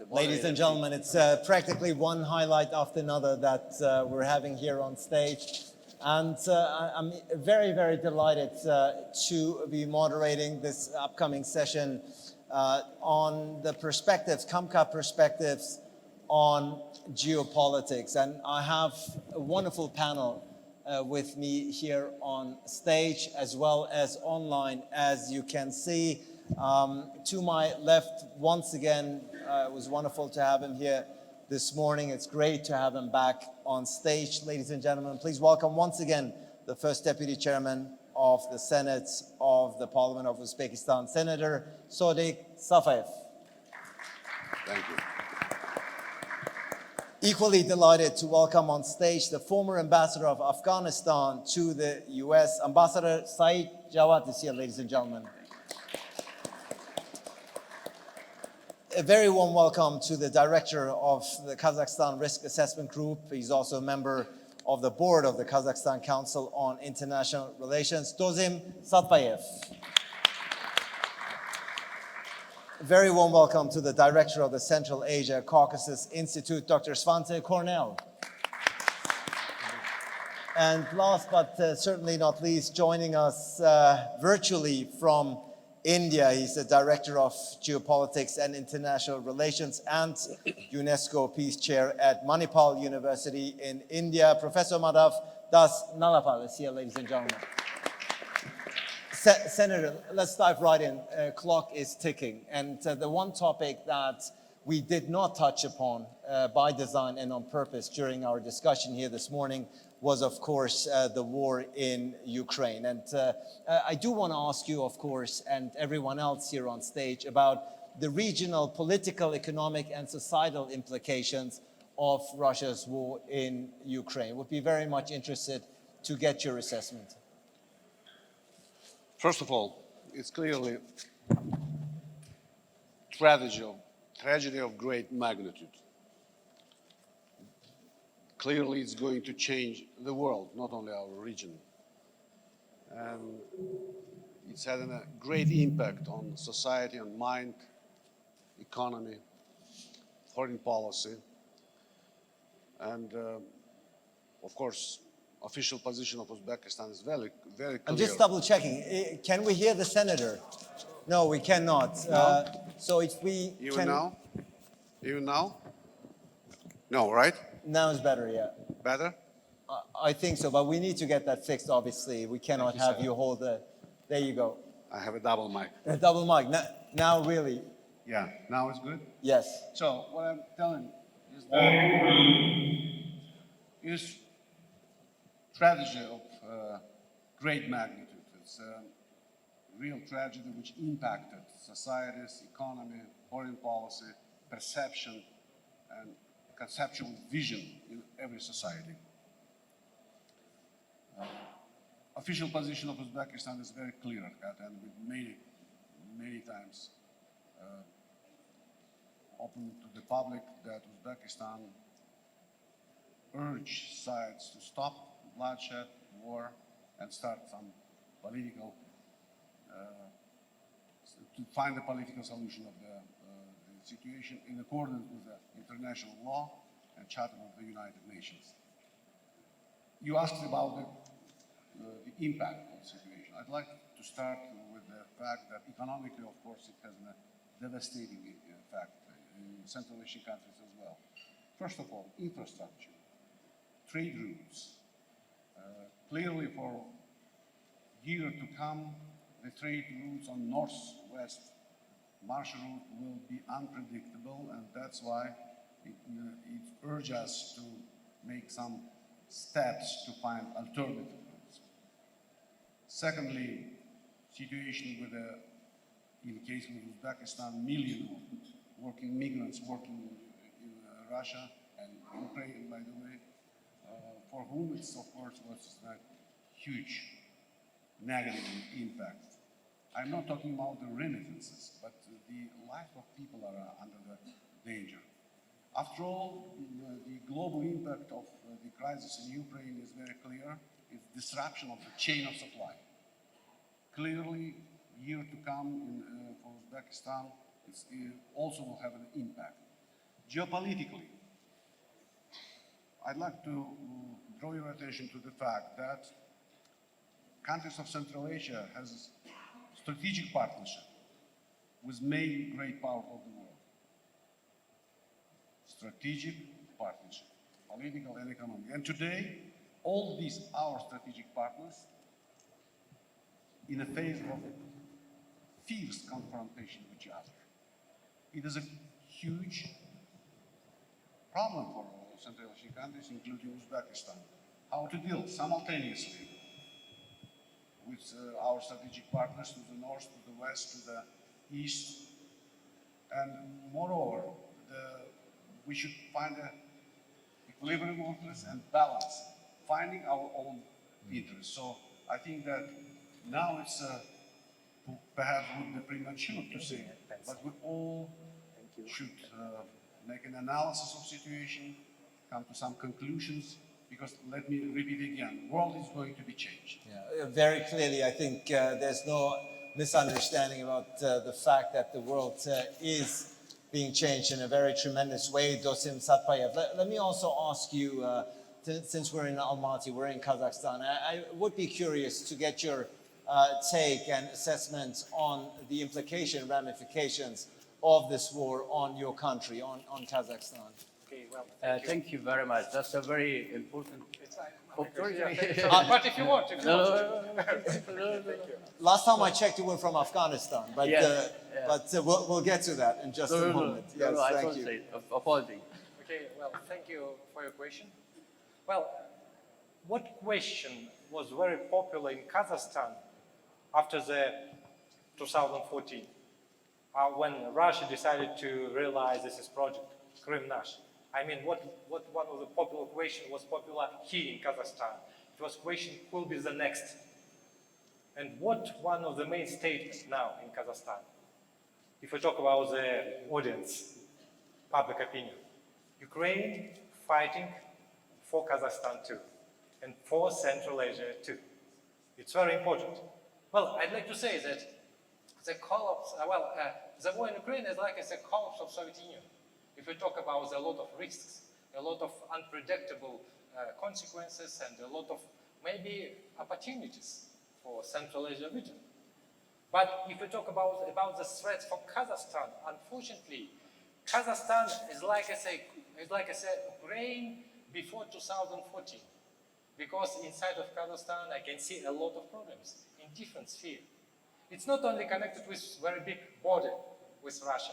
Ladies and gentlemen, it's practically one highlight after another that we're having here on stage. And I'm very, very delighted to be moderating this upcoming session on the perspectives, CAMCA perspectives on geopolitics. And I have a wonderful panel with me here on stage as well as online, as you can see. To my left, once again, it was wonderful to have him here this morning. It's great to have him back on stage. Ladies and gentlemen, please welcome once again the first Deputy Chairman of the Senate of the Parliament of Uzbekistan, Senator Sodyq Safoev. Thank you. Equally delighted to welcome on stage the former ambassador of Afghanistan to the US, Ambassador Jawad is here, ladies and gentlemen. A very warm welcome to the director of the Kazakhstan Risk Assessment Group. He's also a member of the board of the Kazakhstan Council on International Relations, Dosym Satpayev. A very warm welcome to the director of the Central Asia-Caucasus Institute, Dr. Svante, Cornell. And last but certainly not least, joining us virtually from India, he's the Director of Geopolitics and International Relations and UNESCO Peace Chair at Manipal University in India. Professor Madhav Nalapat is here, ladies and gentlemen. Senator, let's dive right in. Clock is ticking. And the one topic that we did not touch upon by design and on purpose during our discussion here this morning was, of course, the war in Ukraine. And I do want to ask you, of course, and everyone else here on stage about the regional political, economic, and societal implications of Russia's war in Ukraine. Would be very much interested to get your assessment. First of all, it's clearly tragedy of great magnitude. Clearly, it's going to change the world, not only our region. And it's had a great impact on society, on mind, economy, foreign policy. And of course, official position of Uzbekistan is very, very clear. I'm just double checking. Can we hear the senator? No, we cannot. No? So if we Even now? Even now? No, right? Now is better, yeah. Better? I think so, but we need to get that fixed, obviously. We cannot have you hold the... There you go. I have a double mic. A double mic. Now really. Yeah, now it's good? Yes. So what I'm telling is that is tragedy of great magnitude. It's a real tragedy which impacted societies, economy, foreign policy, perception, and conceptual vision in every society. Official position of Uzbekistan is very clear, and with many times open to the public that Uzbekistan urge sides to stop bloodshed, war, and start some political, to find a political solution of the situation in accordance with the international law and Charter of the United Nations. You asked about the impact of the situation. I'd like to start with the fact that economically, of course, it has a devastating effect in Central Asian countries as well. First of all, infrastructure, trade routes. Clearly for years to come, the trade routes on north-west march route will be unpredictable, and that's why it urges us to make some steps to find alternative routes. Secondly, situation with in the case of Uzbekistan, million working migrants working in Russia and Ukraine, by the way, for whom it's, of course, was a huge negative impact. I'm not talking about the remittances, but the life of people are under the danger. After all, the global impact of the crisis in Ukraine is very clear. It's disruption of the chain of supply. Clearly, year to come for Uzbekistan, it also will have an impact. Geopolitically, I'd like to draw your attention to the fact that countries of Central Asia has a strategic partnership with main great powers of the world. Strategic partnership, political and economic. And today, all these our strategic partners in a phase of fierce confrontation with each other. It is a huge problem for all Central Asian countries, including Uzbekistan, how to deal simultaneously with our strategic partners to the north, to the west, to the east. And moreover, we should find an equilibrium of this and balance, finding our own interests. So I think that now it's perhaps would be premature to say, but we all should make an analysis of situation, come to some conclusions, because let me repeat again, the world is going to be changed. Yeah, very clearly, I think there's no misunderstanding about the fact that the world is being changed in a very tremendous way. Dosym, Satpayev, let me also ask you, since we're in Almaty, we're in Kazakhstan, I would be curious to get your take and assessment on the implication, ramifications of this war on your country, on Kazakhstan. Okay, well, thank you very much. That's a very important. But if you want, Last time I checked, you were from Afghanistan, but Yes, we'll get to that in just a moment. Yes, thank you. Apology. Okay, well, thank you for your question. Well, what question was very popular in Kazakhstan after the 2014, when Russia decided to realize this project, Krym-Nash? I mean, what one of the popular questions was popular here in Kazakhstan? It was question, who will be the next? And what one of the main statements now in Kazakhstan? If we talk about the audience, public opinion, Ukraine fighting for Kazakhstan too, and for Central Asia too. It's very important. Well, I'd like to say that the collapse, the war in Ukraine is like a collapse of Soviet Union. If we talk about a lot of risks, a lot of unpredictable consequences, and a lot of maybe opportunities for Central Asia region. But if we talk about the threats for Kazakhstan, unfortunately, Kazakhstan is like I say, Ukraine before 2014. Because inside of Kazakhstan, I can see a lot of problems in different spheres. It's not only connected with very big border with Russia.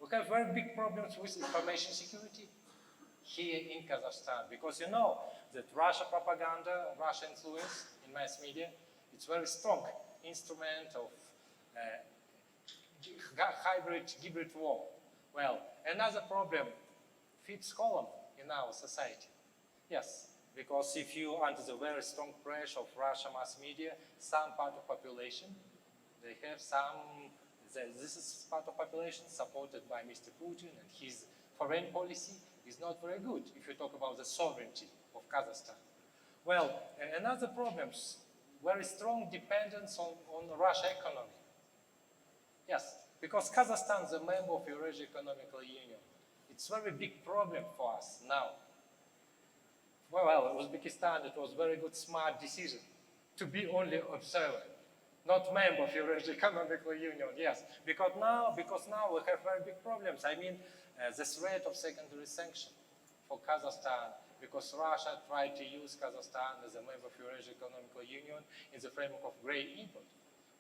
We have very big problems with information security here in Kazakhstan, because you know that Russia propaganda, Russia influence in mass media, it's very strong instrument of hybrid war. Well, another problem, fifth column in our society. Yes, because if you under the very strong pressure of Russia mass media, some part of population, they have some. This is part of population supported by Mr. Putin, and his foreign policy is not very good if you talk about the sovereignty of Kazakhstan. Well, another problem is very strong dependence on Russia economy. Yes, because Kazakhstan is a member of Eurasia Economical Union. It's a very big problem for us now. Well, Uzbekistan, it was very good, smart decision to be only observer. Not member of Eurasia Economical Union, yes. Because now we have very big problems. I mean, the threat of secondary sanction for Kazakhstan, because Russia tried to use Kazakhstan as a member of Eurasia Economical Union in the framework of grey import.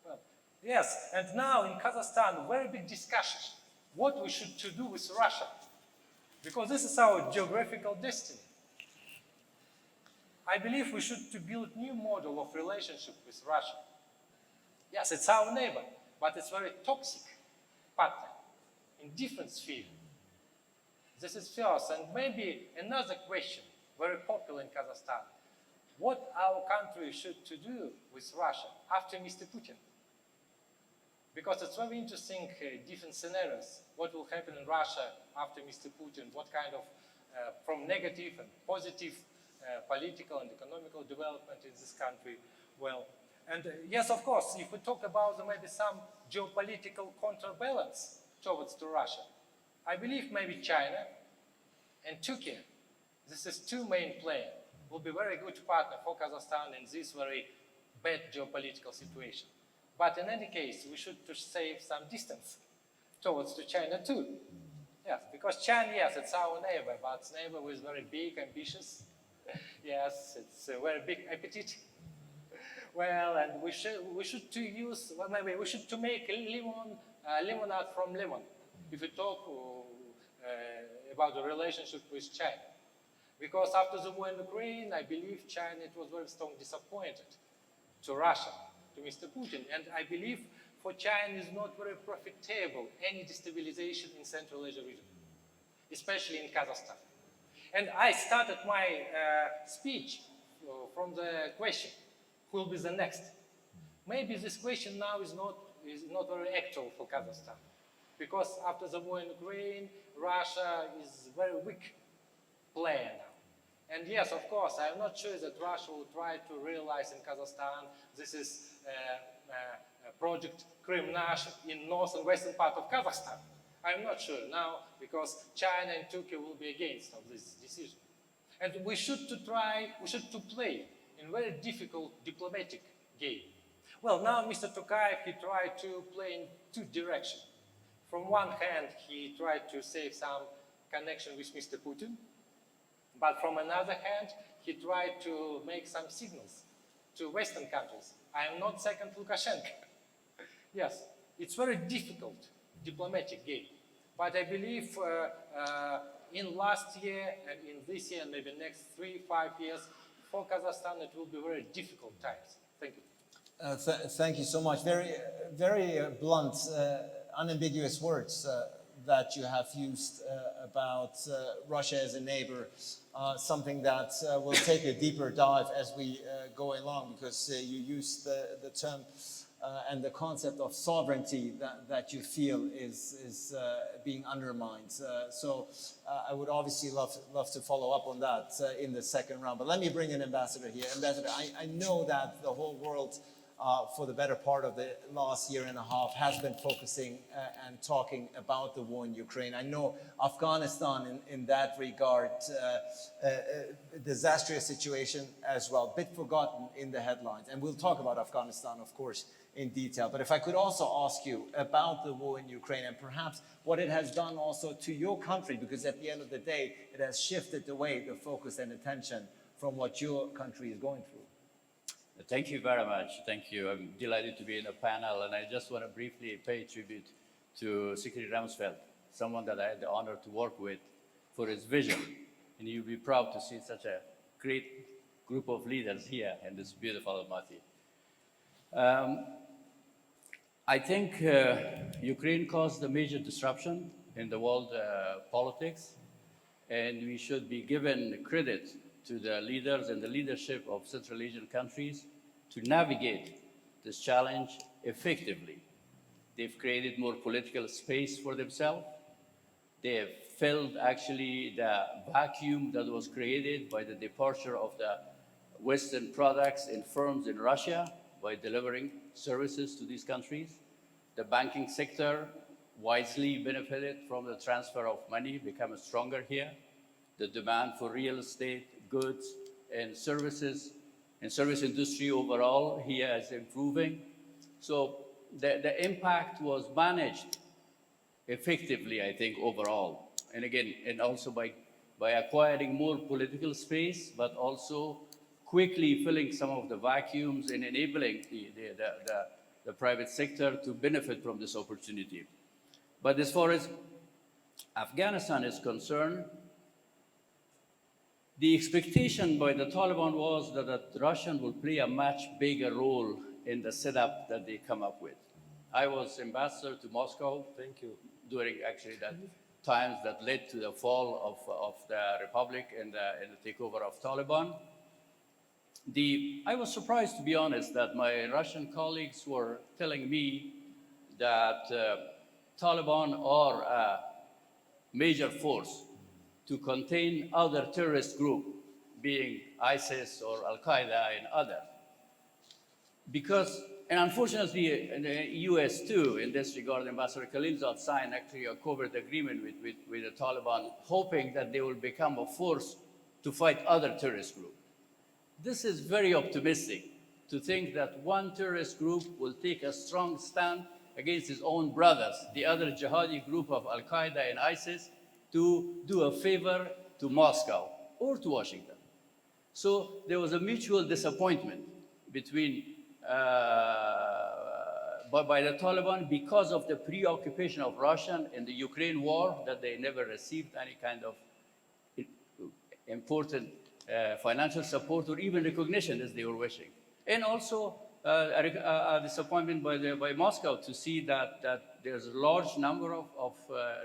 Well, yes, and now in Kazakhstan, very big discussion, what we should to do with Russia. Because this is our geographical destiny. I believe we should to build new model of relationship with Russia. Yes, it's our neighbor, but it's very toxic partner in different spheres. This is first, and maybe another question, very popular in Kazakhstan. What our country should to do with Russia after Mr. Putin? Because it's very interesting, different scenarios. What will happen in Russia after Mr. Putin? What kind of, from negative and positive political and economical development in this country? Well, and yes, of course, if we talk about maybe some geopolitical counterbalance towards to Russia. I believe maybe China and Turkey, this is two main players, will be very good partner for Kazakhstan in this very bad geopolitical situation. But in any case, we should to save some distance towards to China too. Yes, because China, yes, it's our neighbor, but it's neighbor with very big, ambitious. Yes, it's a very big appetite. Well, and we should to use, well, maybe we should to make lemonade from lemon. If we talk about the relationship with China. Because after the war in Ukraine, I believe China it was very strong disappointed to Russia, to Mr. Putin. And I believe for China is not very profitable any destabilization in Central Asia region, especially in Kazakhstan. And I started my speech from the question, who will be the next? Maybe this question now is not very actual for Kazakhstan. Because after the war in Ukraine, Russia is a very weak player now. And yes, of course, I'm not sure that Russia will try to realize in Kazakhstan this is project Krymnash in north and western part of Kazakhstan. I'm not sure now because China and Turkey will be against of this decision. And we should to play in very difficult diplomatic game. Well, now Mr. Tokayev, he tried to play in two directions. From one hand, he tried to save some connection with Mr. Putin, but from another hand, he tried to make some signals to Western countries. I am not second Lukashenko. Yes, it's very difficult diplomatic game, but I believe in last year and in this year and maybe next 3-5 years, for Kazakhstan, it will be very difficult times. Thank you. Thank you so much. Very blunt, unambiguous words that you have used about Russia as a neighbor, something that will take a deeper dive as we go along, because you used the term and the concept of sovereignty that you feel is being undermined. So I would obviously love to follow up on that in the second round. But let me bring in Ambassador here. Ambassador, I know that the whole world for the better part of the last year and a half has been focusing and talking about the war in Ukraine. I know Afghanistan in that regard, a disastrous situation as well, a bit forgotten in the headlines. And we'll talk about Afghanistan, of course, in detail. But if I could also ask you about the war in Ukraine and perhaps what it has done also to your country, because at the end of the day, it has shifted away the focus and attention from what your country is going through. Thank you very much. Thank you. I'm delighted to be in a panel, and I just want to briefly pay tribute to Secretary Rumsfeld, someone that I had the honor to work with, for his vision. And you'll be proud to see such a great group of leaders here in this beautiful Almaty. I think Ukraine caused a major disruption in the world politics, and we should be given credit to the leaders and the leadership of Central Asian countries to navigate this challenge effectively. They've created more political space for themselves. They have filled actually the vacuum that was created by the departure of the Western products and firms in Russia by delivering services to these countries. The banking sector wisely benefited from the transfer of money, becoming stronger here. The demand for real estate, goods, and services, and service industry overall here is improving. So the impact was managed effectively, I think, overall. And again, and also by acquiring more political space, but also quickly filling some of the vacuums and enabling the private sector to benefit from this opportunity. But as far as Afghanistan is concerned, the expectation by the Taliban was that the Russians will play a much bigger role in the setup that they come up with. I was ambassador to Moscow. Thank you. During actually that times that led to the fall of the republic and the takeover of Taliban. I was surprised, to be honest, that my Russian colleagues were telling me that Taliban are a major force to contain other terrorist groups, being ISIS or Al-Qaeda and others. Because and unfortunately, in the US too, in this regard, Ambassador Khalilzad signed actually a covert agreement with the Taliban, hoping that they will become a force to fight other terrorist groups. This is very optimistic to think that one terrorist group will take a strong stand against his own brothers, the other jihadi group of Al-Qaeda and ISIS, to do a favor to Moscow or to Washington. So there was a mutual disappointment between by the Taliban because of the preoccupation of Russia in the Ukraine war, that they never received any kind of important financial support or even recognition as they were wishing. And also a disappointment by Moscow to see that there's a large number of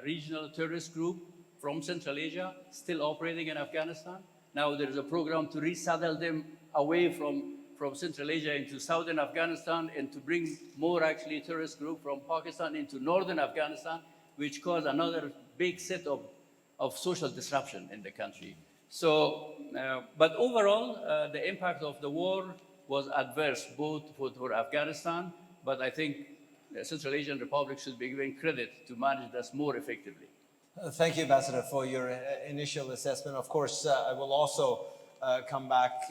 regional terrorist groups from Central Asia still operating in Afghanistan. Now there is a program to resettle them away from Central Asia into southern Afghanistan and to bring more actually terrorist groups from Pakistan into northern Afghanistan, which caused another big set of social disruption in the country. So, but overall, the impact of the war was adverse both for Afghanistan, but I think the Central Asian republics should be given credit to manage this more effectively. Thank you, Ambassador, for your initial assessment. Of course, I will also come back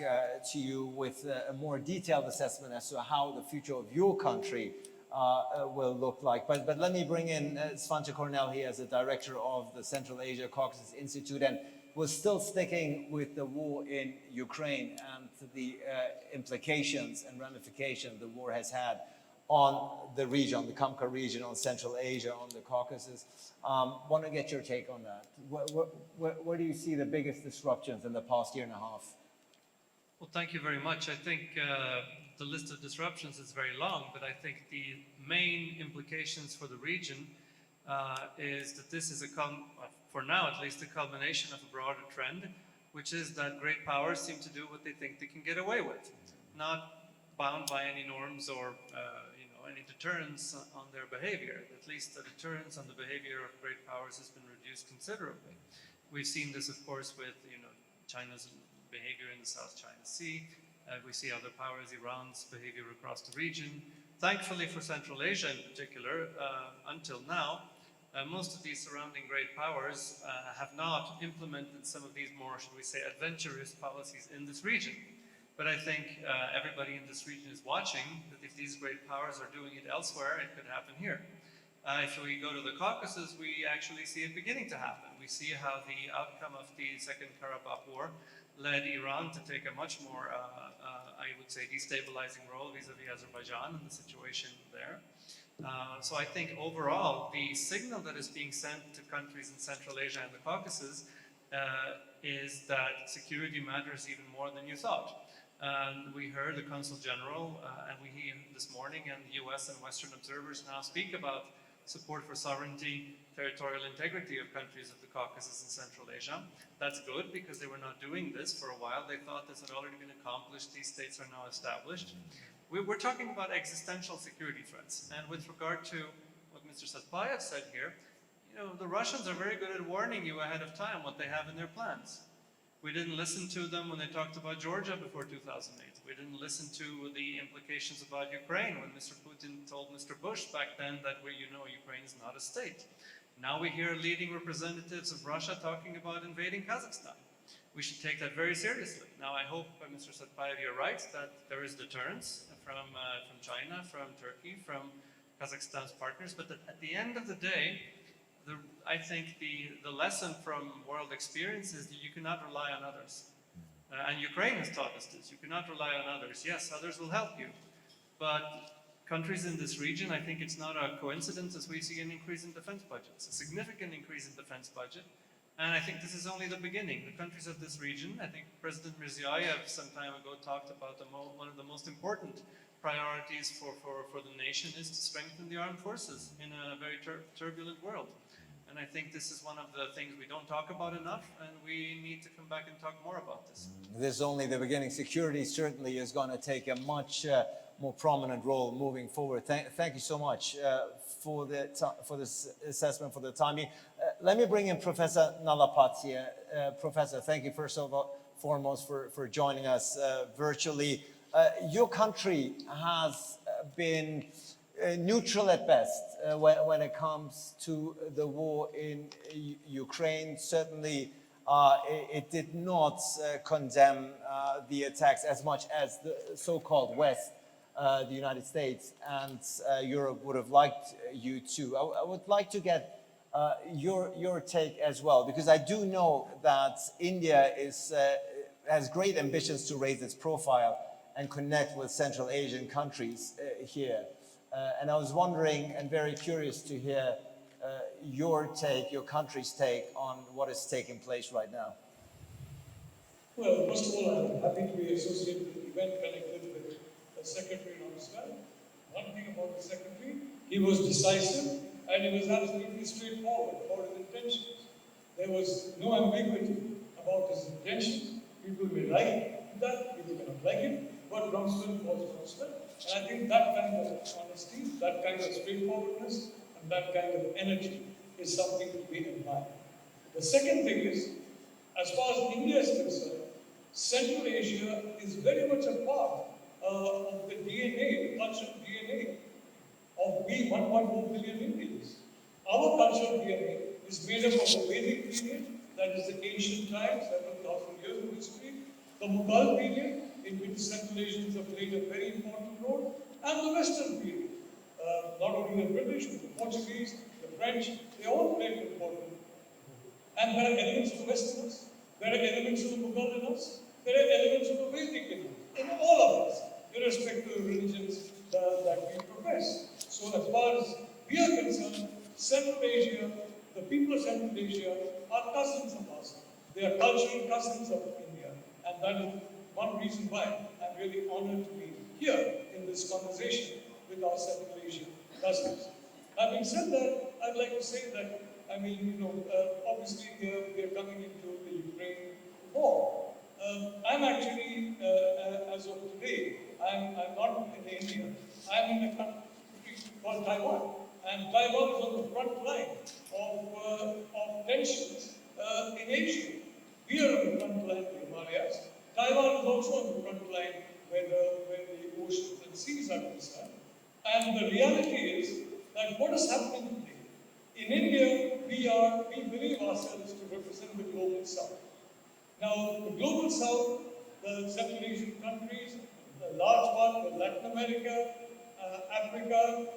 to you with a more detailed assessment as to how the future of your country will look like. But let me bring in Svante Cornell here as the director of the Central Asia-Caucasus Institute, and we're still sticking with the war in Ukraine and the implications and ramifications the war has had on the region, the CAMCA region, on Central Asia, on the Caucasus. Want to get your take on that. Where do you see the biggest disruptions in the past year and a half? Well, thank you very much. I think the list of disruptions is very long, but I think the main implications for the region is that this is for now at least, a culmination of a broader trend, which is that great powers seem to do what they think they can get away with, not bound by any norms or any deterrence on their behavior. At least the deterrence on the behavior of great powers has been reduced considerably. We've seen this, of course, with China's behavior in the South China Sea. We see other powers, Iran's behavior across the region. Thankfully for Central Asia in particular, until now, most of these surrounding great powers have not implemented some of these more, should we say, adventurous policies in this region. But I think everybody in this region is watching that if these great powers are doing it elsewhere, it could happen here. If we go to the Caucasus, we actually see it beginning to happen. We see how the outcome of the Second Karabakh War led Iran to take a much more, I would say, destabilizing role vis-a-vis Azerbaijan and the situation there. So I think overall, the signal that is being sent to countries in Central Asia and the Caucasus is that security matters even more than you thought. We heard the Consul General, and we hear this morning, and the US and Western observers now speak about support for sovereignty, territorial integrity of countries of the Caucasus and Central Asia. That's good, because they were not doing this for a while. They thought this had already been accomplished. These states are now established. We're talking about existential security threats. And with regard to what Mr. Satpayev said here, the Russians are very good at warning you ahead of time what they have in their plans. We didn't listen to them when they talked about Georgia before 2008. We didn't listen to the implications about Ukraine when Mr. Putin told Mr. Bush back then that Ukraine is not a state. Now we hear leading representatives of Russia talking about invading Kazakhstan. We should take that very seriously. Now I hope, Mr. Satpayev, you're right, that there is deterrence from China, from Turkey, from Kazakhstan's partners, but that at the end of the day, I think the lesson from world experience is that you cannot rely on others. And Ukraine has taught us this. You cannot rely on others. Yes, others will help you. But countries in this region, I think it's not a coincidence as we see an increase in defense budgets, a significant increase in defense budget. And I think this is only the beginning. The countries of this region, I think President Mirziyoyev some time ago talked about one of the most important priorities for the nation is to strengthen the armed forces in a very turbulent world. And I think this is one of the things we don't talk about enough, and we need to come back and talk more about this. This is only the beginning. Security certainly is going to take a much more prominent role moving forward. Thank you so much for this assessment, for the timing. Let me bring in Professor Nalapat here. Professor, thank you first of all, foremost for joining us virtually. Your country has been neutral at best when it comes to the war in Ukraine. Certainly, it did not condemn the attacks as much as the so-called West, the United States and Europe would have liked you to. I would like to get your take as well, because I do know that India has great ambitions to raise its profile and connect with Central Asian countries here. And I was wondering and very curious to hear your take, your country's take on what is taking place right now. Well, first of all, I'm happy to be associated with the event connected with the Secretary on Aslan. One thing about the Secretary, he was decisive and he was absolutely straightforward about his intentions. There was no ambiguity about his intentions. People may like that, people may not like it, but groundswell was groundswell. And I think that kind of honesty, that kind of straightforwardness, and that kind of energy is something to be admired. The second thing is, as far as India is concerned, Central Asia is very much a part of the DNA, the cultural DNA of we 1.4 billion Indians. Our cultural DNA is made up of the Vedic period, that is the ancient times, several thousand years of history, the Mughal period, in which Central Asians have played a very important role, and the Western period. Not only the British, but the Portuguese, the French, they all played an important role. And there are elements of the Westerners, there are elements of the Mughal in us, there are elements of the Vedic in all of us, irrespective of religions that we profess. So as far as we are concerned, Central Asia, the people of Central Asia are cousins of us. They are cultural cousins of India. And that is one reason why I'm really honored to be here in this conversation with our Central Asian cousins. Having said that, I'd like to say that, I mean, obviously we are coming into the Ukraine war. I'm actually, as of today, I'm not in India. I'm in a country called Taiwan. And Taiwan is on the front line of tensions in Asia. We are on the front line of the Himalayas. Taiwan is also on the front line where the oceans and seas are concerned. And the reality is that what is happening today? In India, we believe ourselves to represent the global South. Now, the global South, the Central Asian countries, the large part of Latin America, Africa,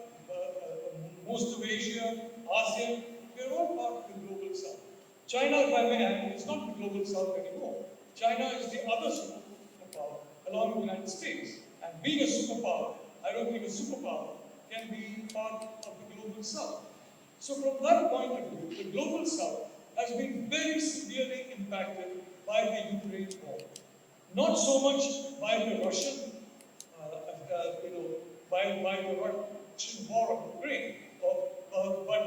most of Asia, ASEAN, they're all part of the global South. China, if I may add, is not the global South anymore. China is the other superpower, along with the United States. And being a superpower, I don't think a superpower can be part of the global South. So from that point of view, the global South has been very severely impacted by the Ukraine war. Not so much by the Russian, by the Russian war on Ukraine, but by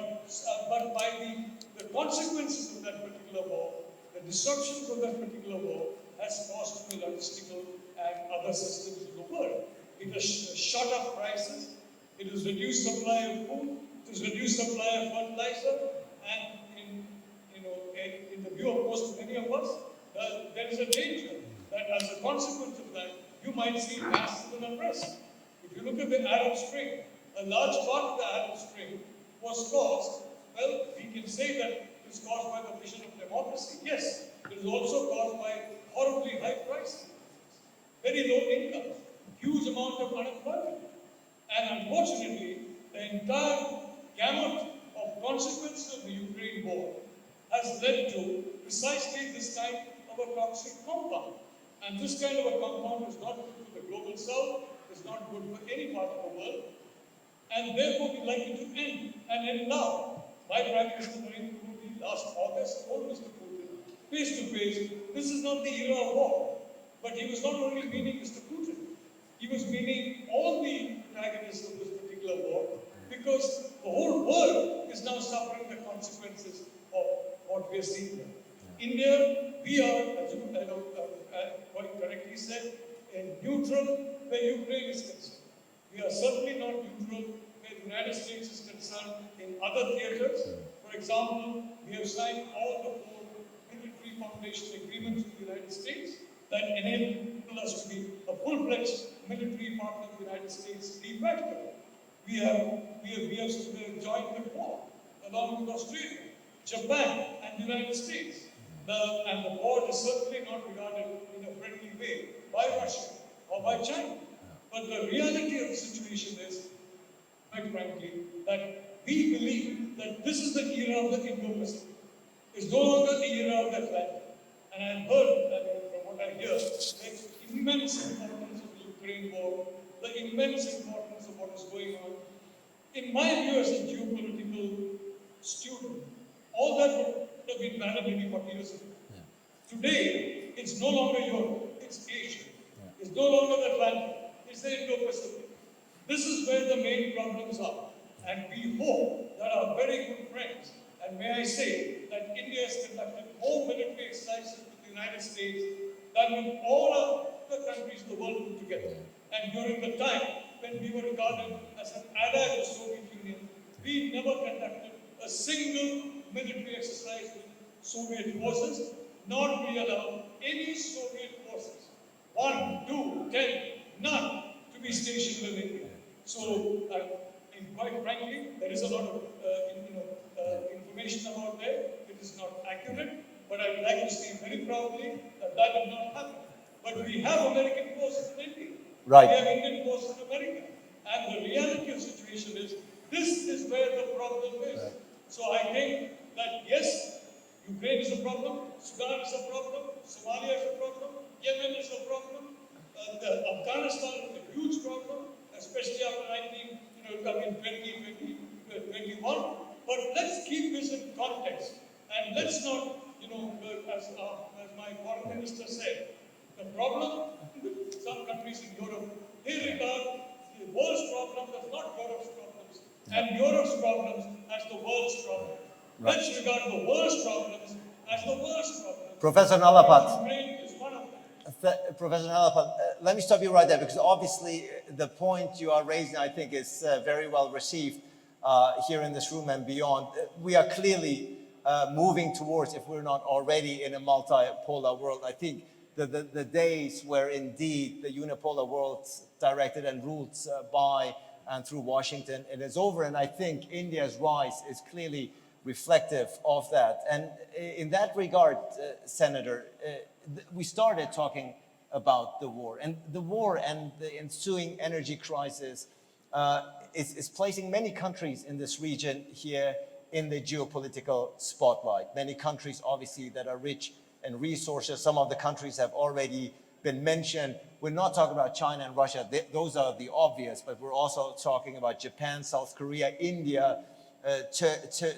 the consequences of that particular war, the disruptions of that particular war has caused the logistical and other systems of the world. It has shot up prices, it has reduced supply of food, it has reduced supply of fertilizer, and in the view of most many of us, there is a danger that as a consequence of that, you might see mass civil unrest. If you look at the Arab Spring, a large part of the Arab Spring was caused, well, we can say that it was caused by the vision of democracy. Yes, it was also caused by horribly high prices, very low income, huge amount of unemployment. And unfortunately, the entire gamut of consequences of the Ukraine war has led to precisely this kind of a toxic compound. And this kind of a compound is not good for the global South, is not good for any part of the world, and therefore we'd like it to end, and end now. My Prime Minister Narendra Modi last August told Mr. Putin, face to face, this is not the era of war. But he was not only meaning Mr. Putin, he was meaning all the protagonists of this particular war, because the whole world is now suffering the consequences of what we are seeing here. India, we are, as you quite correctly said, neutral where Ukraine is concerned. We are certainly not neutral where the United States is concerned in other theaters. For example, we have signed all the 4 military foundation agreements with the United States. that enable us to be a full-fledged military partner of the United States de facto. We have joined the Quad along with Australia, Japan, and the United States. And the Quad is certainly not regarded in a friendly way by Russia or by China. But the reality of the situation is, quite frankly, that we believe that this is the era of the Indo-Pacific. It's no longer the era of the Atlantic. And I've heard that from what I hear, the immense importance of the Ukraine war, the immense importance of what is going on. In my view as a geopolitical student, all that would have been valid maybe 40 years ago. Today, it's no longer Europe, it's Asia. It's no longer the Atlantic, it's the Indo-Pacific. This is where the main problems are. And we hope that our very good friends, and may I say that India has conducted more military exercises with the United States than with all other countries in the world put together. And during the time when we were regarded as an ally of the Soviet Union, we never conducted a single military exercise with Soviet forces, nor we allowed any Soviet forces, 1, 2, 10, none, to be stationed in India. So, and quite frankly, there is a lot of information about that. It is not accurate, but I would like to say very proudly that that did not happen. But we have American forces in India. Right. We have Indian forces in America. And the reality of the situation is, this is where the problem is. So I think that yes, Ukraine is a problem, Sudan is a problem, Somalia is a problem, Yemen is a problem, Afghanistan is a huge problem, especially after 2021. But let's keep this in context, and let's not, as my foreign minister said, the problem with some countries in Europe, they regard the world's problems as not Europe's problems, and Europe's problems as the world's problems. Right. Let's regard the world's problems as the world's problems. Professor Nalapat. Ukraine is one of them. Professor Nalapat, let me stop you right there, because obviously the point you are raising, I think, is very well received here in this room and beyond. We are clearly moving towards, if we're not already in a multipolar world. I think the days where indeed the unipolar world directed and ruled by and through Washington, it is over. And I think India's rise is clearly reflective of that. And in that regard, Senator, we started talking about the war. And the war and the ensuing energy crisis is placing many countries in this region here in the geopolitical spotlight. Many countries, obviously, that are rich in resources. Some of the countries have already been mentioned. We're not talking about China and Russia. Those are the obvious, but we're also talking about Japan, South Korea, India,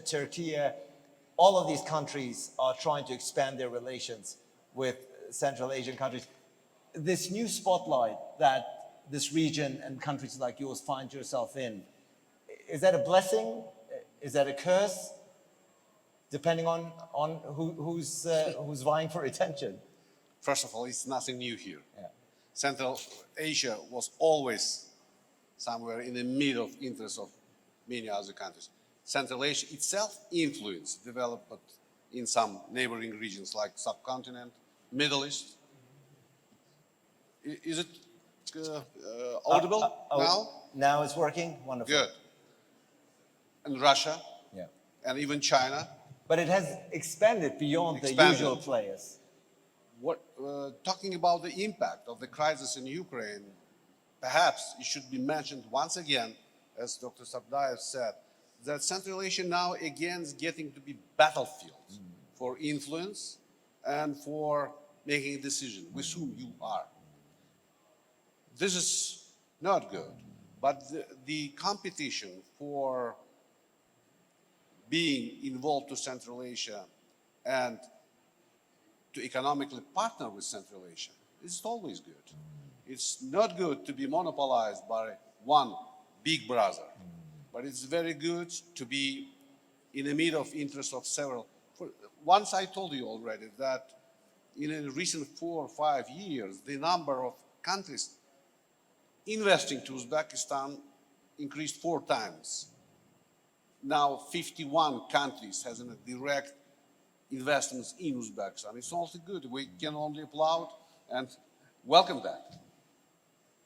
Turkey. All of these countries are trying to expand their relations with Central Asian countries. This new spotlight that this region and countries like yours find yourself in, is that a blessing? Is that a curse? Depending on who's vying for attention. First of all, it's nothing new here. Yeah. Central Asia was always somewhere in the middle of interest of many other countries. Central Asia itself influenced development in some neighboring regions like subcontinent, Middle East. Is it audible now? Now it's working? Wonderful. Good. And Russia, Yeah. and even China. But it has expanded beyond the usual players. Talking about the impact of the crisis in Ukraine, perhaps it should be mentioned once again, as Dr. Satpayev said, that Central Asia now again is getting to be battlefield for influence and for making a decision with whom you are. This is not good, but the competition for being involved to Central Asia and to economically partner with Central Asia is always good. It's not good to be monopolized by one big brother, but it's very good to be in the middle of interest of several. Once I told you already that in the recent 4 or 5 years, the number of countries investing to Uzbekistan increased 4 times. Now 51 countries has a direct investments in Uzbekistan. It's also good. We can only applaud and welcome that.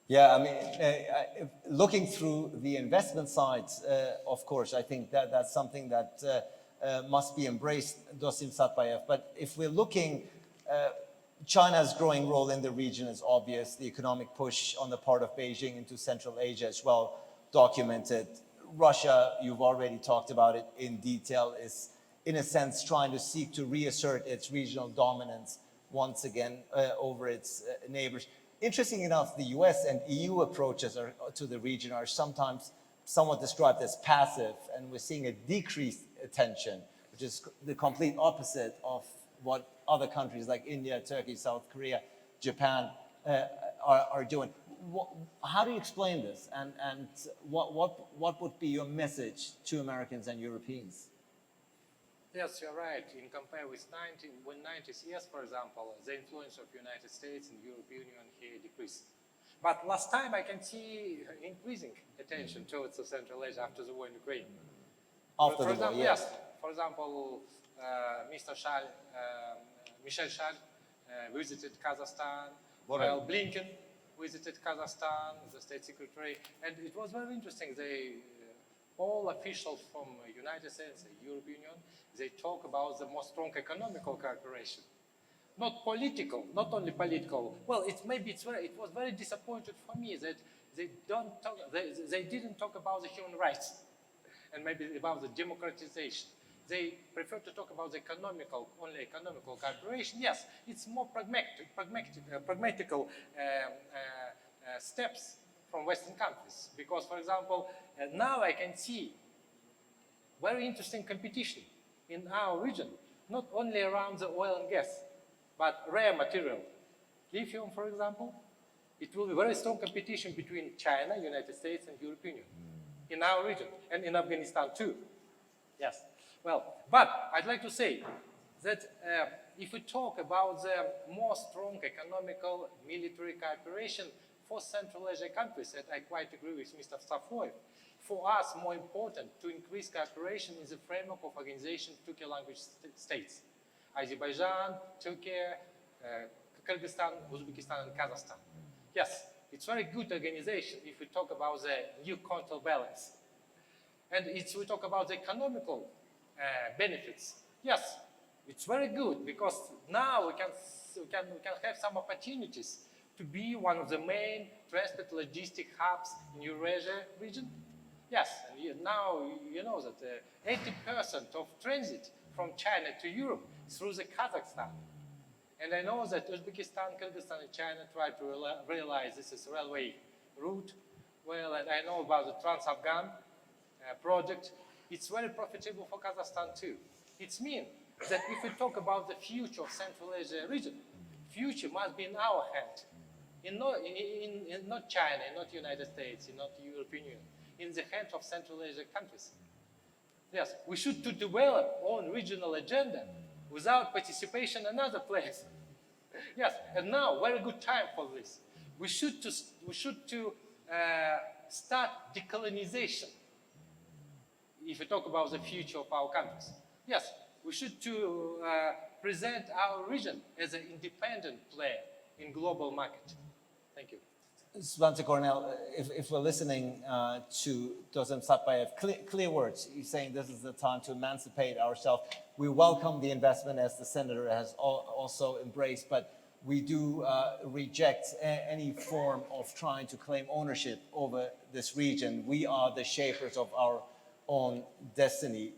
Yeah, I mean, looking through the investment side, of course, I think that that's something that must be embraced, Dosym, Satpayev. But if we're looking, China's growing role in the region is obvious. The economic push on the part of Beijing into Central Asia is well documented. Russia, you've already talked about it in detail, is in a sense trying to seek to reassert its regional dominance once again over its neighbors. Interesting enough, the US and EU approaches to the region are sometimes somewhat described as passive, and we're seeing a decreased attention, which is the complete opposite of what other countries like India, Turkey, South Korea, Japan are doing. How do you explain this, and what would be your message to Americans and Europeans? Yes, you're right. In compare with 90s years, for example, the influence of United States and European Union here decreased. But last time I can see increasing attention towards the Central Asia after the war in Ukraine. After the war, yes. For example, Mr. Michel Charles visited Kazakhstan, while Blinken visited Kazakhstan, the State Secretary, and it was very interesting. All officials from United States and European Union, they talk about the more strong economical cooperation, not political, not only political. Well, it was very disappointing for me that they didn't talk about the human rights and maybe about the democratization. They prefer to talk about the only economical cooperation. Yes, it's more pragmatical steps from Western countries. Because, for example, now I can see very interesting competition in our region, not only around the oil and gas, but rare material. Lithium, for example, it will be very strong competition between China, United States, and European Union in our region, and in Afghanistan too. Yes. Well, but I'd like to say that if we talk about the more strong economical military cooperation for Central Asia countries, and I quite agree with Mr. Safoev, for us more important to increase cooperation in the framework of organization of Turkic language states. Azerbaijan, Turkey, Kyrgyzstan, Uzbekistan, and Kazakhstan. Yes, it's very good organization if we talk about the new counterbalance. And if we talk about the economical benefits, yes, it's very good because now we can have some opportunities to be one of the main transport logistic hubs in Eurasia region. Yes, and now you know that 80% of transit from China to Europe is through the Kazakhstan. And I know that Uzbekistan, Kyrgyzstan, and China try to realize this is a railway route. Well, and I know about the Trans-Afghan project. It's very profitable for Kazakhstan too. It means that if we talk about the future of Central Asia region, future must be in our hand. In not China, not United States, not the European Union, in the hands of Central Asia countries. Yes, we should to develop own regional agenda without participation in other places. Yes, and now very good time for this. We should start decolonization. If we talk about the future of our countries, yes, we should present our region as an independent player in global market. Thank you. Svante, Cornell, if we're listening to Dosym Satpayev, clear words. He's saying this is the time to emancipate ourselves. We welcome the investment, as the senator has also embraced, but we do reject any form of trying to claim ownership over this region. We are the shapers of our own destiny.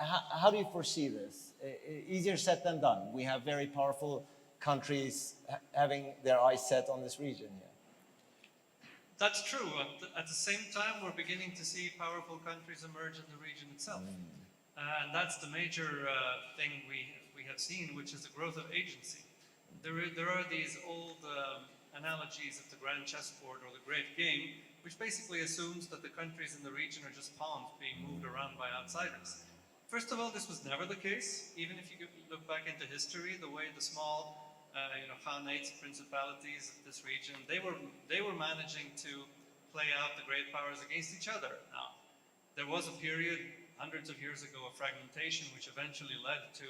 How do you foresee this? Easier said than done. We have very powerful countries having their eyes set on this region here. That's true. At the same time, we're beginning to see powerful countries emerge in the region itself. And that's the major thing we have seen, which is the growth of agency. There are these old analogies of the grand chessboard or the great game, which basically assumes that the countries in the region are just pawns being moved around by outsiders. First of all, this was never the case. Even if you look back into history, the way the small khanates, principalities of this region, they were managing to play out the great powers against each other. Now, there was a period hundreds of years ago of fragmentation, which eventually led to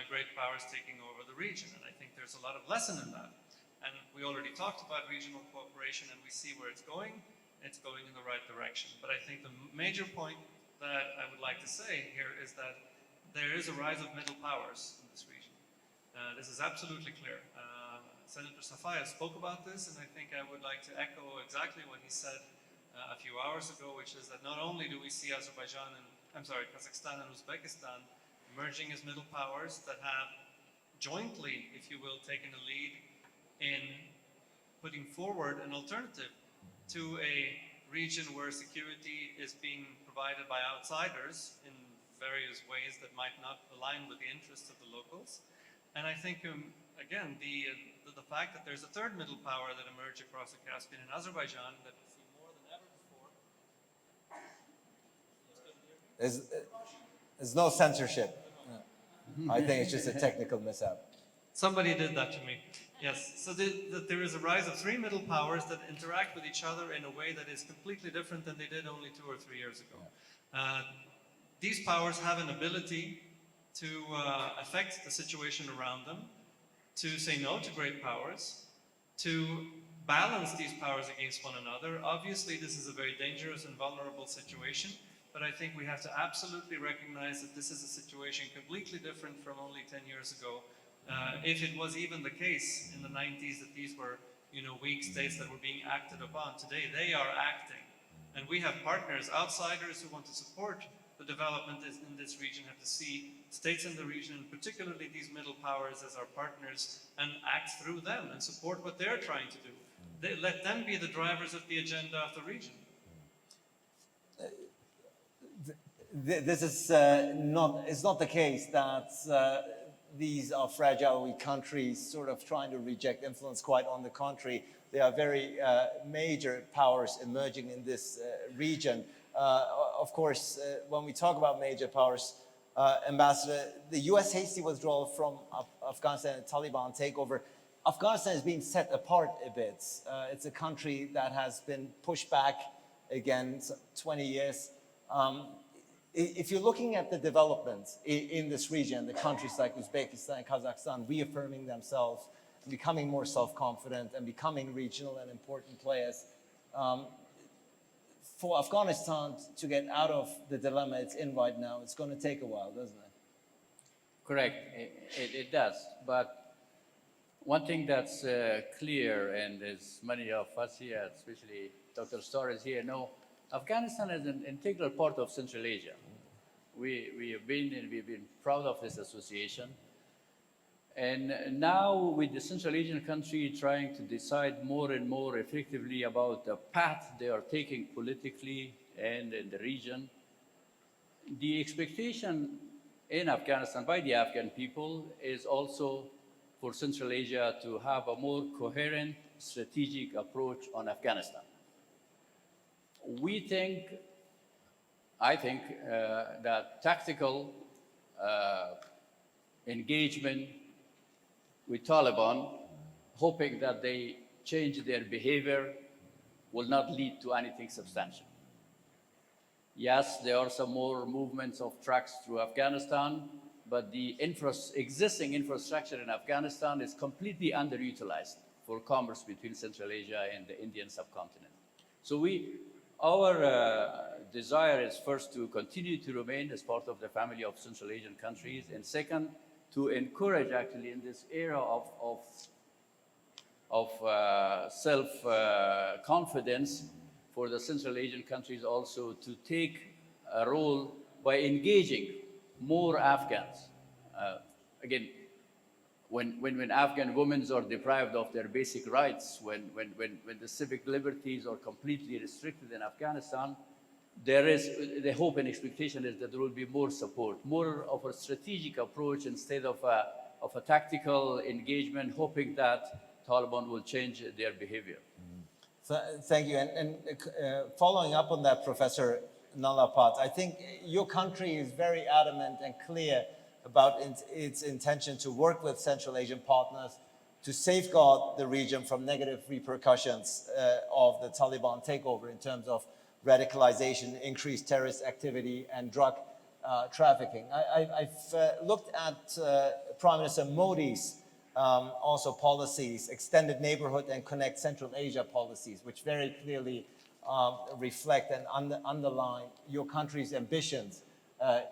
great powers taking over the region. And I think there's a lot of lesson in that. And we already talked about regional cooperation, and we see where it's going. It's going in the right direction. But I think the major point that I would like to say here is that there is a rise of middle powers in this region. This is absolutely clear. Senator Safoev spoke about this, and I think I would like to echo exactly what he said a few hours ago, which is that not only do we see Kazakhstan and Uzbekistan emerging as middle powers that have jointly, if you will, taken a lead in putting forward an alternative to a region where security is being provided by outsiders in various ways that might not align with the interests of the locals. And I think, again, the fact that there's a third middle power that emerged across the Caspian in Azerbaijan that we see more than ever before. There's no censorship. I think it's just a technical mishap. Somebody did that to me. Yes, so that there is a rise of three middle powers that interact with each other in a way that is completely different than they did only 2 or 3 years ago. These powers have an ability to affect the situation around them, to say no to great powers, to balance these powers against one another. Obviously, this is a very dangerous and vulnerable situation, but I think we have to absolutely recognize that this is a situation completely different from only 10 years ago. If it was even the case in the 90s that these were, weak states that were being acted upon, today they are acting. And we have partners, outsiders who want to support the development in this region, have to see states in the region, and particularly these middle powers, as our partners, and act through them and support what they're trying to do. Let them be the drivers of the agenda of the region. This is it's not the case that these are fragile, weak countries sort of trying to reject influence. Quite on the contrary, there are very major powers emerging in this region. Of course, when we talk about major powers, Ambassador, the US hasty withdrawal from Afghanistan and Taliban takeover, Afghanistan is being set apart a bit. It's a country that has been pushed back again 20 years. If you're looking at the developments in this region, the countries like Uzbekistan, Kazakhstan, reaffirming themselves, becoming more self-confident and becoming regional and important players, for Afghanistan to get out of the dilemma it's in right now, it's going to take a while, doesn't it? Correct, it does. But one thing that's clear, and as many of us here, especially Dr. Starr is here, know, Afghanistan is an integral part of Central Asia. We've been proud of this association. And now with the Central Asian country trying to decide more and more effectively about the path they are taking politically and in the region, the expectation in Afghanistan by the Afghan people is also for Central Asia to have a more coherent strategic approach on Afghanistan. I think that tactical engagement with Taliban, hoping that they change their behavior, will not lead to anything substantial. Yes, there are some more movements of trucks through Afghanistan, but the existing infrastructure in Afghanistan is completely underutilized for commerce between Central Asia and the Indian subcontinent. So our desire is first to continue to remain as part of the family of Central Asian countries, and second, to encourage actually in this era of self-confidence for the Central Asian countries also to take a role by engaging more Afghans. Again, when Afghan women are deprived of their basic rights, when the civic liberties are completely restricted in Afghanistan, the hope and expectation is that there will be more support, more of a strategic approach instead of a tactical engagement, hoping that Taliban will change their behavior. Thank you. And following up on that, Professor Nalapat, I think your country is very adamant and clear about its intention to work with Central Asian partners to safeguard the region from negative repercussions of the Taliban takeover in terms of radicalization, increased terrorist activity, and drug trafficking. I've looked at Prime Minister Modi's also policies, extended neighborhood and connect Central Asia policies, which very clearly reflect and underline your country's ambitions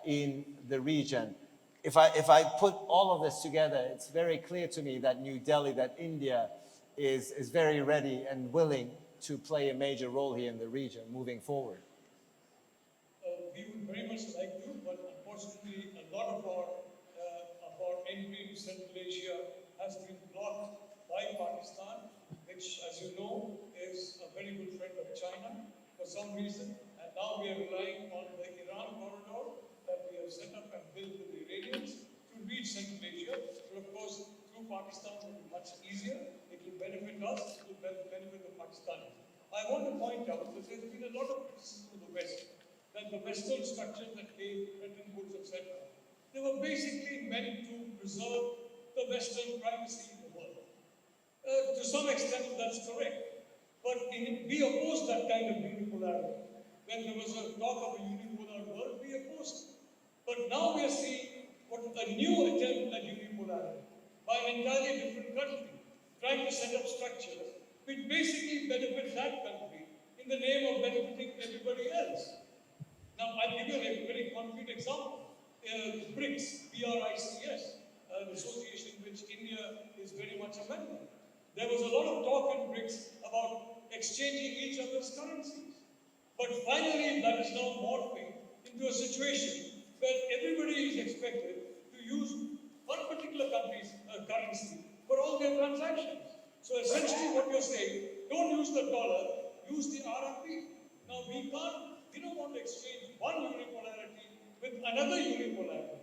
in the region. If I put all of this together, it's very clear to me that New Delhi, that India is very ready and willing to play a major role here in the region moving forward. We would very much like to, but unfortunately, a lot of our entry to Central Asia has been blocked by Pakistan, which, as you know, is a very good friend of China for some reason. And now we are relying on the Iran corridor that we have set up and built with the Iranians to reach Central Asia. But of course, through Pakistan, it will be much easier. It will benefit us, it will benefit the Pakistanis. I want to point out that there's been a lot of criticism of the West, that the Western structures that came, Bretton Woods, etc., they were basically meant to preserve the Western primacy in the world. To some extent, that's correct. But we opposed that kind of unipolarity. When there was a talk of a unipolar world, we opposed it. But now we are seeing a new attempt at unipolarity by an entirely different country, trying to set up structures which basically benefit that country in the name of benefiting everybody else. Now, I'll give you a very concrete example. BRICS, B-R-I-C-S, the association which India is very much a member. There was a lot of talk in BRICS about exchanging each other's currencies. But finally, that is now morphing into a situation where everybody is expected to use one particular country's currency for all their transactions. So essentially what you're saying, don't use the dollar, use the RMB. Now we don't want to exchange one unipolarity with another unipolarity.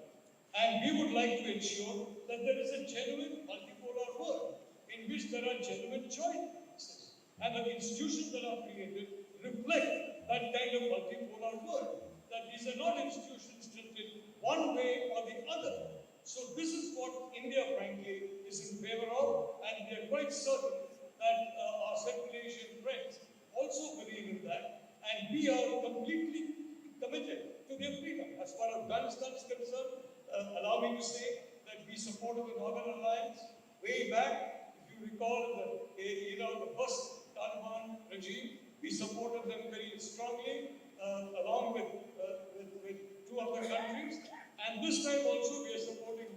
And we would like to ensure that there is a genuine multipolar world in which there are genuine choices. And the institutions that are created reflect that kind of multipolar world. That these are not institutions tilted one way or the other. So this is what India, frankly, is in favor of, and we are quite certain that our Central Asian friends also believe in that, and we are completely committed to their freedom. As far as Afghanistan is concerned, allow me to say that we supported the Northern Alliance way back. If you recall, the first Taliban regime, we supported them very strongly, along with two other countries. And this time also we are supporting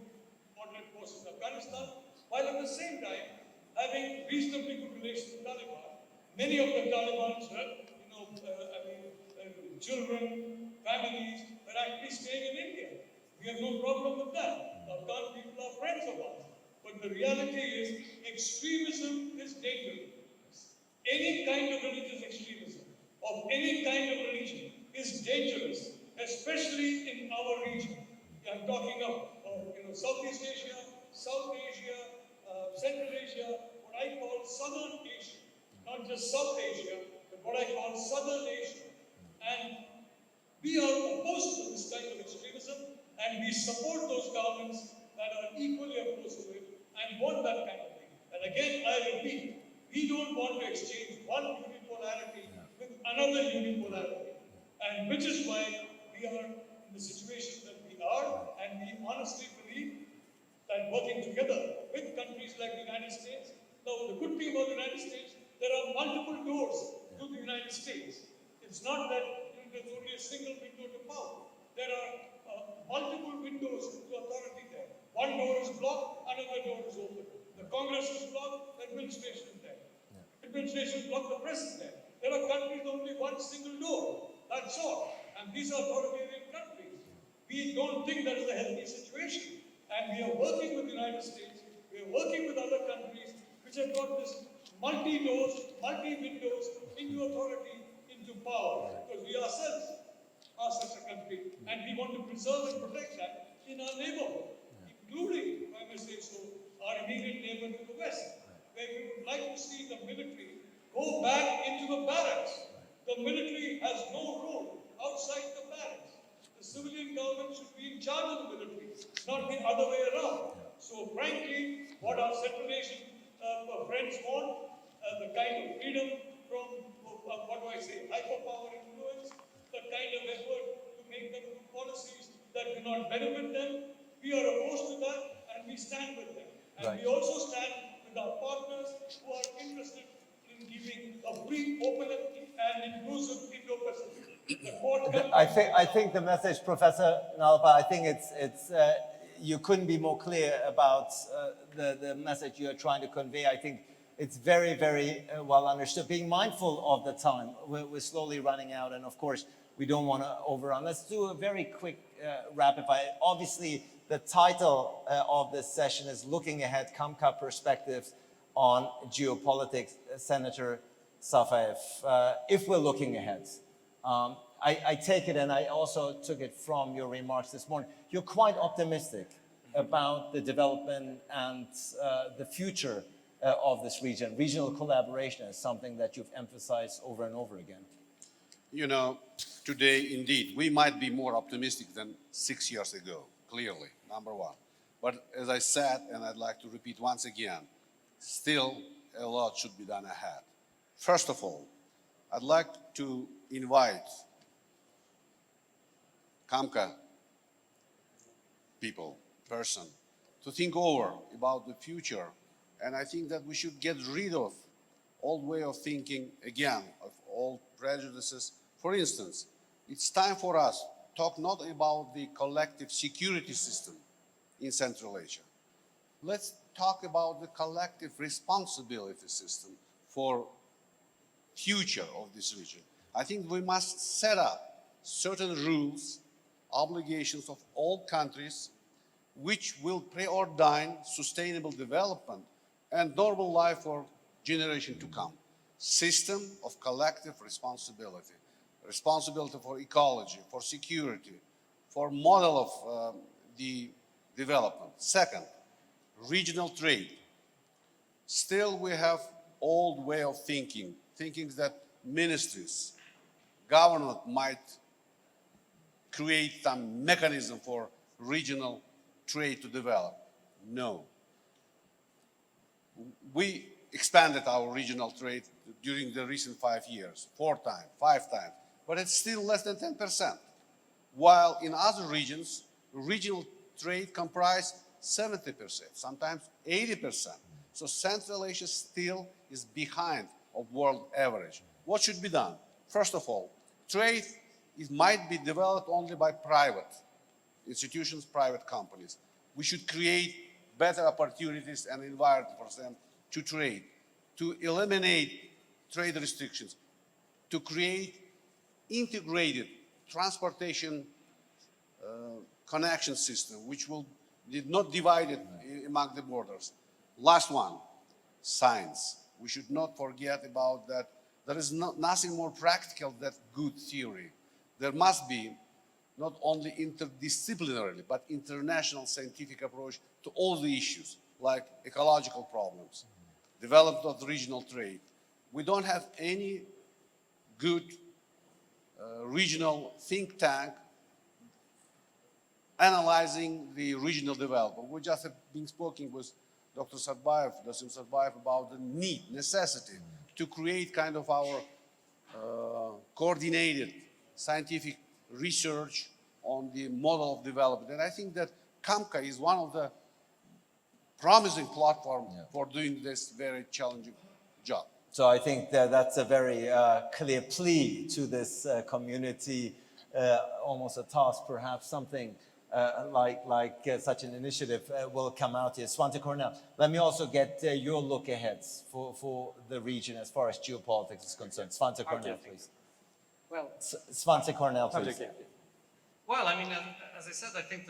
moderate forces in Afghanistan, while at the same time having reasonably good relations with Taliban. Many of the Taliban's children, families are actually staying in India. We have no problem with that. The Afghan people are friends of ours. But the reality is, extremism is dangerous. Any kind of religious extremism, of any kind of religion, is dangerous, especially in our region. I'm talking of Southeast Asia, South Asia, Central Asia, what I call Southern Asia. Not just South Asia, but what I call Southern Asia. And we are opposed to this kind of extremism, and we support those governments that are equally opposed to it and want that kind of thing. And again, I repeat, we don't want to exchange one unipolarity with another unipolarity. And which is why we are in the situation that we are, and we honestly believe that working together with countries like the United States. Now, the good thing about the United States, there are multiple doors to the United States. It's not that there's only a single window to power. There are multiple windows to authority there. One door is blocked, another door is open. The Congress is blocked, the administration is there. The administration is blocked, the press is there. There are countries with only one single door. That's all. And these are authoritarian countries. We don't think that is a healthy situation. And we are working with the United States, we are working with other countries which have got this multi-doors, multi-windows into authority, into power. Because we ourselves are such a country. And we want to preserve and protect that in our neighborhood, including, if I may say so, our immediate neighbor to the west, where we would like to see the military go back into the barracks. The military has no role outside the barracks. The civilian government should be in charge of the military, not the other way around. So frankly, what our Central Asian friends want, the kind of freedom from, hyperpower influence, the kind of effort to make them good policies that do not benefit them. We are opposed to that and we stand with them. And Right. we also stand with our partners who are interested in giving a free, open, and inclusive Indo-Pacific. I think the message, Professor Nalapat, I think it's you couldn't be more clear about the message you're trying to convey. I think it's very, very well understood. Being mindful of the time, we're slowly running out, and of course, we don't want to overrun. Let's do a very quick rapid fire. Obviously, the title of this session is Looking Ahead, CAMCA Perspectives on Geopolitics, Senator Safoev. If we're looking ahead, I take it, and I also took it from your remarks this morning, you're quite optimistic about the development and the future of this region. Regional collaboration is something that you've emphasized over and over again. You know, today, indeed, we might be more optimistic than 6 years ago, clearly, number one. But as I said, and I'd like to repeat once again, still a lot should be done ahead. First of all, I'd like to invite CAMCA person to think over about the future. And I think that we should get rid of old way of thinking, again, of old prejudices. For instance, it's time for us to talk not about the collective security system in Central Asia. Let's talk about the collective responsibility system for future of this region. I think we must set up certain rules, obligations of all countries, which will preordain sustainable development and normal life for generation to come. System of collective responsibility. Responsibility for ecology, for security, for model of the development. Second, regional trade. Still we have old way of thinking that ministries, government might create some mechanism for regional trade to develop. No. We expanded our regional trade during the recent 5 years, 4 times, 5 times, but it's still less than 10%. While in other regions, regional trade comprise 70%, sometimes 80%. So Central Asia still is behind of world average. What should be done? First of all, trade might be developed only by private institutions, private companies. We should create better opportunities and environment for them to trade, to eliminate trade restrictions, to create integrated transportation connection system, which will not divide it among the borders. Last one, science. We should not forget about that. There is nothing more practical than good theory. There must be not only interdisciplinarily, but international scientific approach to all the issues, like ecological problems, development of regional trade. We don't have any good regional think tank analyzing the regional development. We just have been speaking with Dr. Satpayev, Dosym Satpayev, about the necessity to create kind of our coordinated scientific research on the model of development. And I think that CAMCA is one of the promising platforms for doing this very challenging job. So I think that that's a very clear plea to this community, almost a task, perhaps something like such an initiative will come out here. Svante, Cornell, let me also get your look ahead for the region as far as geopolitics is concerned. Svante, Cornell, please. Well, Svante, Cornell, please. Well, I mean, as I said, I think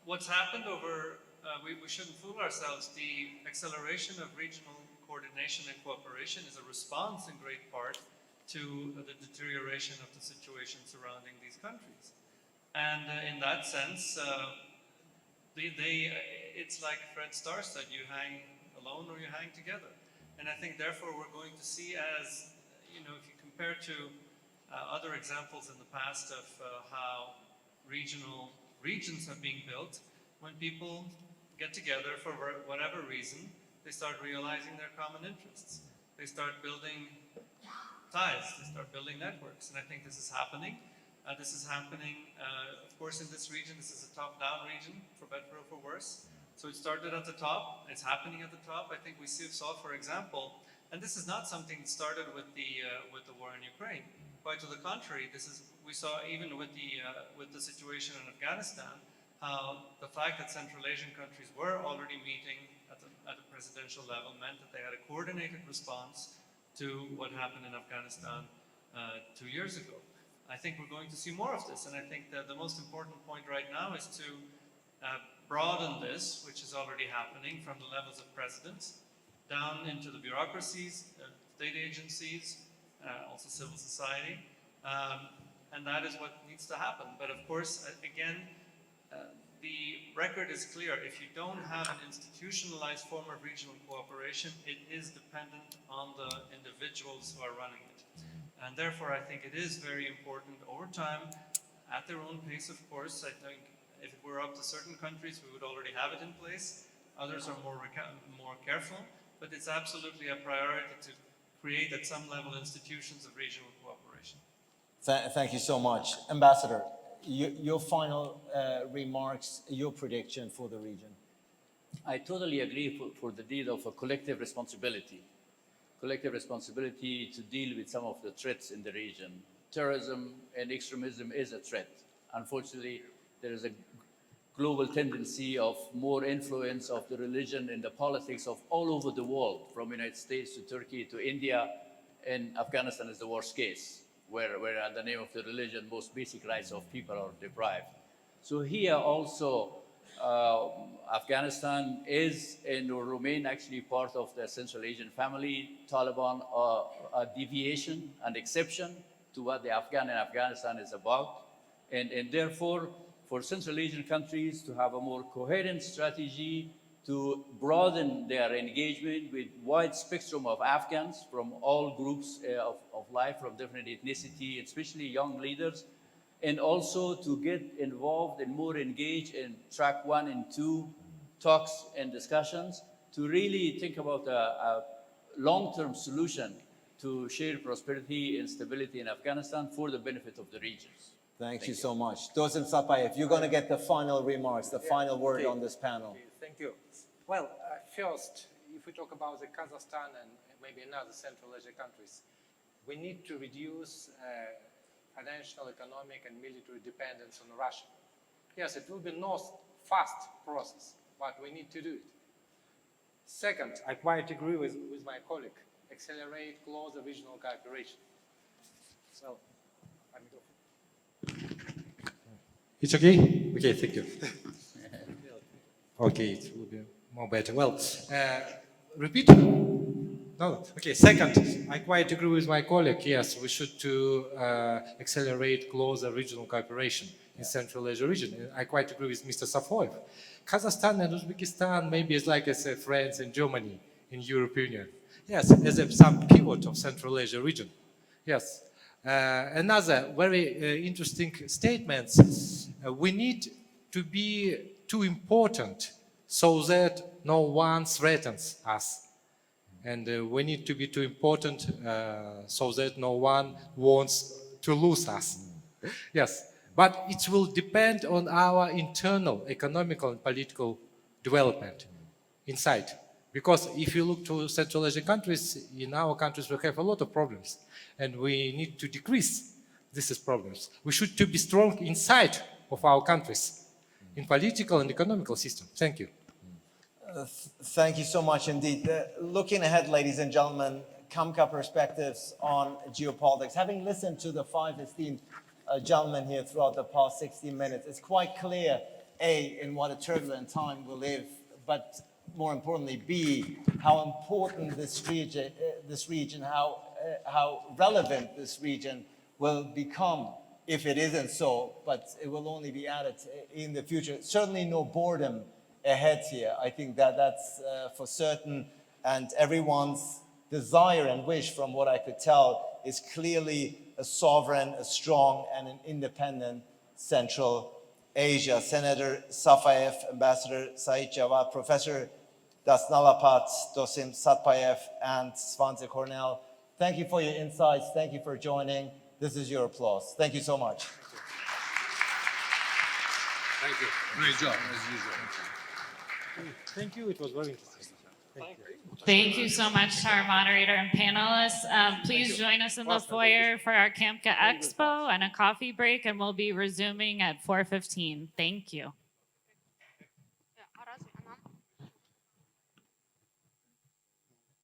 what's happened over, we shouldn't fool ourselves. The acceleration of regional coordination and cooperation is a response in great part to the deterioration of the situation surrounding these countries. And in that sense, it's like Fred Starr said, you hang alone or you hang together. And I think therefore we're going to see, as, you know, if you compare to other examples in the past of how regions have been built, when people get together for whatever reason, they start realizing their common interests. They start building ties, they start building networks, and I think this is happening. This is happening, of course, in this region. This is a top-down region, for better or for worse. So it started at the top. It's happening at the top. I think we saw, for example, and this is not something that started with the war in Ukraine. Quite to the contrary, we saw even with the situation in Afghanistan, how the fact that Central Asian countries were already meeting at the presidential level meant that they had a coordinated response to what happened in Afghanistan 2 years ago. I think we're going to see more of this, and I think that the most important point right now is to broaden this, which is already happening from the levels of presidents down into the bureaucracies, state agencies, also civil society, and that is what needs to happen. But of course, again, the record is clear. If you don't have an institutionalized form of regional cooperation, it is dependent on the individuals who are running it. And therefore, I think it is very important over time, at their own pace, of course. I think if it were up to certain countries, we would already have it in place. Others are more careful, but it's absolutely a priority to create at some level institutions of regional cooperation. Thank you so much. Ambassador, your final remarks, your prediction for the region. I totally agree for the deal of a collective responsibility to deal with some of the threats in the region. Terrorism and extremism is a threat. Unfortunately, there is a global tendency of more influence of the religion in the politics of all over the world, from United States to Turkey to India, and Afghanistan is the worst case, where in the name of the religion, most basic rights of people are deprived. So here also, Afghanistan is and will remain actually part of the Central Asian family. Taliban are a deviation, an exception to what the Afghan and Afghanistan is about. And therefore, for Central Asian countries to have a more coherent strategy to broaden their engagement with wide spectrum of Afghans from all groups of life, from different ethnicity, especially young leaders, and also to get involved and more engaged in track 1 and 2 talks and discussions to really think about a long-term solution to shared prosperity and stability in Afghanistan for the benefit of the regions. Thank you so much. Dosym, Satpayev, you're going to get the final remarks, the final word on this panel. Okay, thank you. Well, first, if we talk about the Kazakhstan and maybe another Central Asia countries, we need to reduce financial, economic, and military dependence on Russia. Yes, it will be not fast process, but we need to do it. Second, I quite agree with my colleague, accelerate closer regional cooperation. Well, I'm It's okay? Okay, thank you. Okay, it will be more better. Well, repeat? No? Okay, second, I quite agree with my colleague. Yes, we should accelerate closer regional cooperation in Central Asia region. I quite agree with Mr. Safoev. Kazakhstan and Uzbekistan maybe is like as France and Germany in European Union. Yes, as some pivot of Central Asia region. Yes. Another very interesting statement. We need to be too important so that no one threatens us. And we need to be too important so that no one wants to lose us. Yes, but it will depend on our internal economical and political development inside. Because if you look to Central Asian countries, in our countries we have a lot of problems. And we need to decrease these problems. We should be strong inside of our countries, in political and economical system. Thank you. Thank you so much indeed. Looking ahead, ladies and gentlemen, CAMCA perspectives on geopolitics. Having listened to the 5 esteemed gentlemen here throughout the past 60 minutes, it's quite clear, A, in what a turbulent time we live, but more importantly, B, how important this region, how relevant this region will become if it isn't so, but it will only be added in the future. Certainly no boredom ahead here. I think that's for certain, and everyone's desire and wish, from what I could tell, is clearly a sovereign, a strong, and an independent Central Asia. Senator Safoev, Ambassador Said Jawad, Professor Nalapat, Dosym, Satpayev, and Svante Cornell, thank you for your insights. Thank you for joining. This is your applause. Thank you so much. Thank you. Great job, as usual. Thank you. It was very interesting. Thank you. Thank you so much to our moderator and panelists. Please join us in the foyer for our CAMCA Expo and a coffee break, and we'll be resuming at 4:15. Thank you.